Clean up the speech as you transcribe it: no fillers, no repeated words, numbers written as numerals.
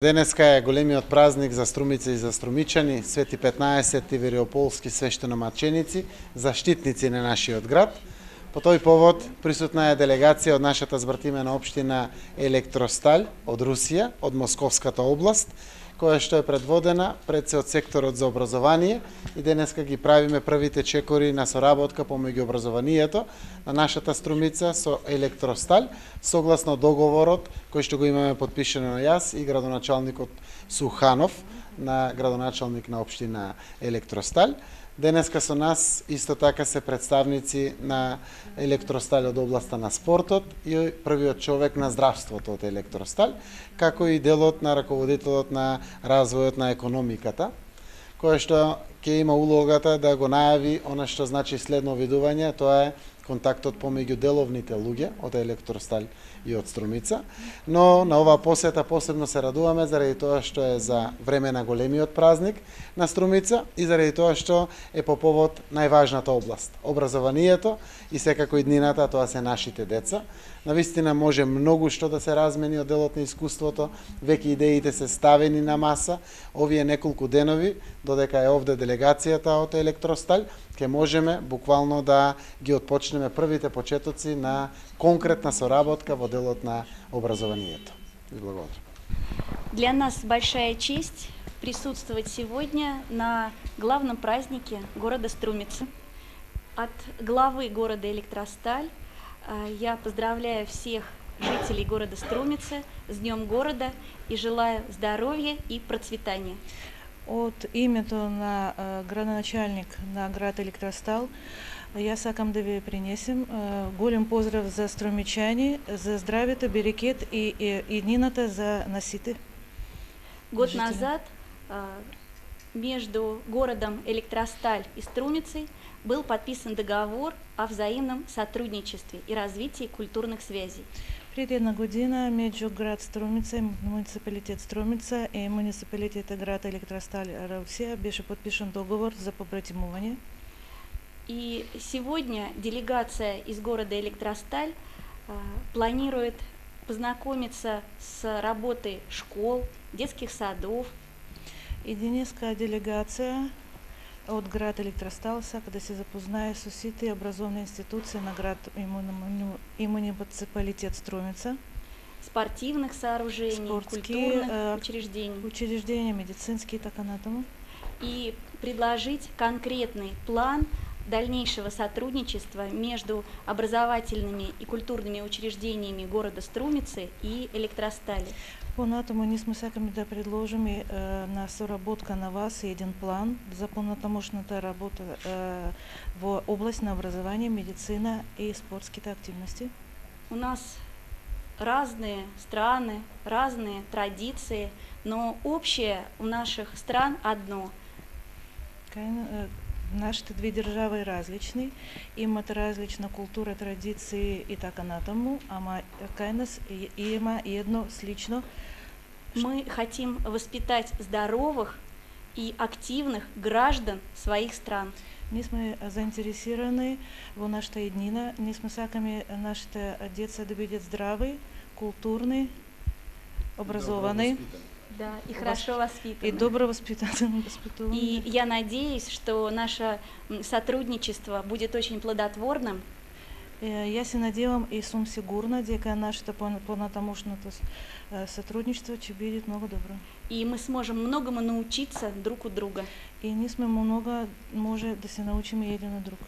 Денеска е големиот празник за Струмица и за струмичани, Свети 15 вериополски свештеномаченици, заштитници на нашиот град. По тој повод присутна е делегација од нашата збратимена општина Електросталь од Русија, од Московската област, која што е предводена пред се од секторот за образование и денеска ги правиме првите чекори на соработка помеѓу образованието на нашата Струмица со Електросталь, согласно договорот кој што го имаме подпишано јас и градоначалникот Суханов, на градоначалник на општина Електросталь. Денеска со нас исто така се представници на Електросталь од областа на спортот и првиот човек на здравството од Електросталь, како и делот на раководителот на развојот на економиката, кој што ќе има улогата да го најави она што значи следно видување, тоа е контактот помеѓу деловните луѓе од Електросталь и од Струмица, но на оваа посета посебно се радуваме заради тоа што е за време на големиот празник на Струмица и заради тоа што е по повод најважната област, образованието и секако иднината, тоа се нашите деца. Навистина може многу што да се размени од делот на искуството, веќе идеите се ставени на маса, овие неколку денови, додека е овде делегацијата од Електросталь, ќе можеме буквално да ги отпочнеме првите почетоци на конкретна соработка во делот на образованието. Ви благодарам. Для нас большая честь присутствовать сегодня на главном празднике города Струмицы. От главы города Электросталь я поздравляю всех жителей города Струмицы с Днем города и желаю здоровья и процветания. От името на градоначалник на град Електросталь я сакам да ви принесем голем поздрав за струмичани, за здравието, берекет и иднината за насите. Год назад между городом Электросталь и Струмицей был подписан договор о взаимном сотрудничестве и развитии культурных связей. Преди една година между град Струмица и муниципалитет Струмица и муниципалитет град Електросталь Русия беше подпишен договор за побратимување. И сегодня делегация из города Электросталь планирует познакомиться с работой школ, детских садов. И денеска делегация от град Електросталь сака да се запознае со сите образовни институции на град и муниципалитет Струмица, спортивных сооружений, культурных учреждения, медицинские и така натаму. И предложить конкретный план дальнейшего сотрудничества между образовательными и культурными учреждениями города Струмицы и Электростали. Понатаму ние сме сакаме да предложим на соработка на вас един план за понатамошната работа в область на образование, медицина и спортските активности. У нас разные страны, разные традиции, но общее у наших стран одно. Нашите две държави различни, имат различна култура, традиции и така натаму, ама кај нас има едно слично. Мы хотим воспитать здоровых и активных граждан своих стран. Ние сме заинтересирани во нашата еднина, ние сме сакаме нашите деца да бидат здрави, културни, образовани. Да, и хорошо воспитаны. И добро воспитаны. И я надеюсь, что наше сотрудничество будет очень плодотворным. Я се надевам и сум сигурна, дека нашето понатамошното сотрудничество ќе биде много добро. И мы сможем многому научиться друг от друга. И ние сме много може да се научиме един от друг.